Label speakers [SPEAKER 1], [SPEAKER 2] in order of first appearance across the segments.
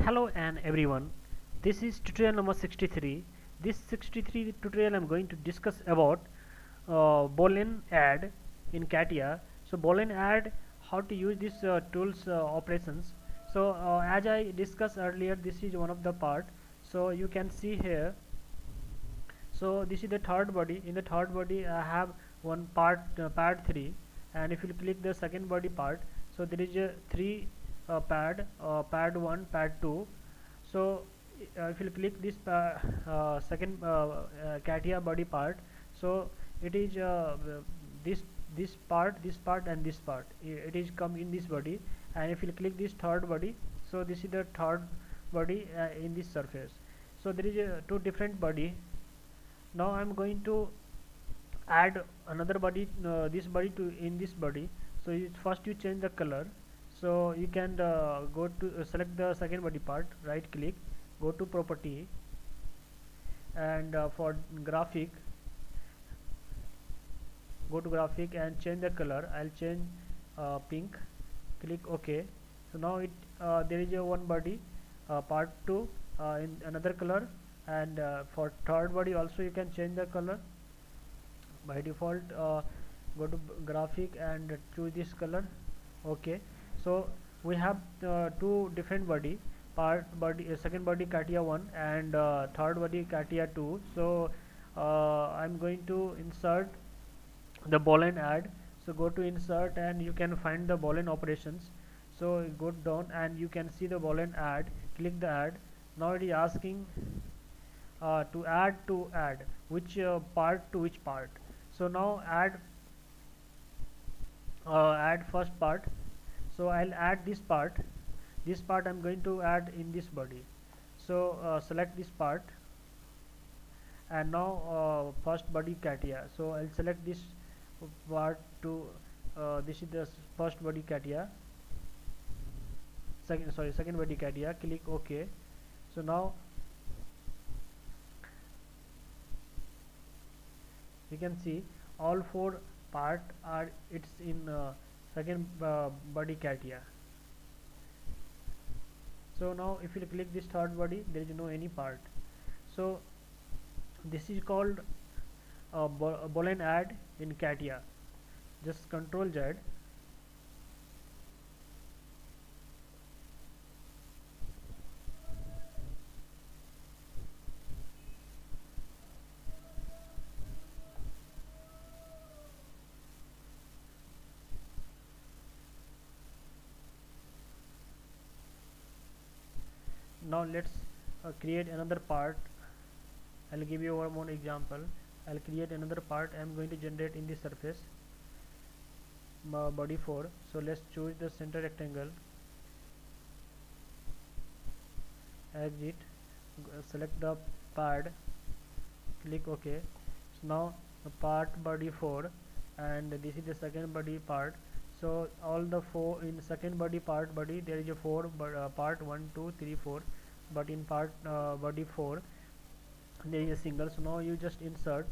[SPEAKER 1] Hello and everyone, this is tutorial number 63. This 63 tutorial I'm going to discuss about Boolean add in CATIA. So Boolean add, how to use this tools operations. So as I discussed earlier, this is one of the part. So you can see here. So this is the third body. In the third body I have one part, pad 3, and if you click the second body part, so there is a 3 pad 1, pad 2. So if you click this second CATIA body part, so it is this this part and this part, it is come in this body. And if you click this third body, so this is the third body in this surface. So there is two different body. Now I'm going to add another body, this body to in this body. So first you change the color. So you can go to select the second body part, right click, go to property, and for graphic, go to graphic and change the color. I'll change pink, click OK. So now it there is a one body, part 2 in another color, and for third body also you can change the color. By default, go to graphic and choose this color. OK. So we have two different body, second body CATIA 1 and third body CATIA 2. So I'm going to insert the Boolean add. So go to insert and you can find the Boolean operations. So go down and you can see the Boolean add, click the add. Now it is asking to add which part to which part. So now add first part. So I'll add this part. This part I'm going to add in this body. So select this part, and now first body CATIA. So I'll select this part to this is the first body CATIA. Second body CATIA. Click OK. So now you can see all four part are it's in second body CATIA. So now if you click this third body, there is no any part. So this is called Boolean add in CATIA. Just Control Z. Now let's create another part. I'll give you one more example. I'll create another part. I'm going to generate in this surface body 4. So let's choose the center rectangle, exit, select the pad, click OK. So now the part body 4, and this is the second body part. So all the four in second body there is a 4 part 1 2 3 4, but in part body 4 there is a single. So now you just insert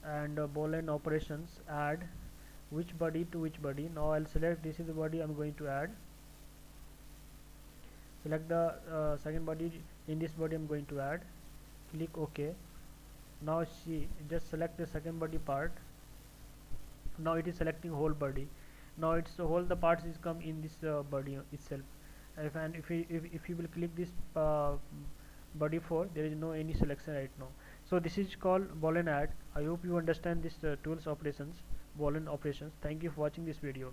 [SPEAKER 1] and Boolean operations, add which body to which body. Now I'll select this is the body I'm going to add. Select the second body, in this body I'm going to add, click OK. Now see, just select the second body part. Now it is selecting whole body. Now it's whole the parts is come in this body itself. If you will click this body 4, there is no any selection right now. So this is called Boolean add. I hope you understand this tools operations, Boolean operations. Thank you for watching this video.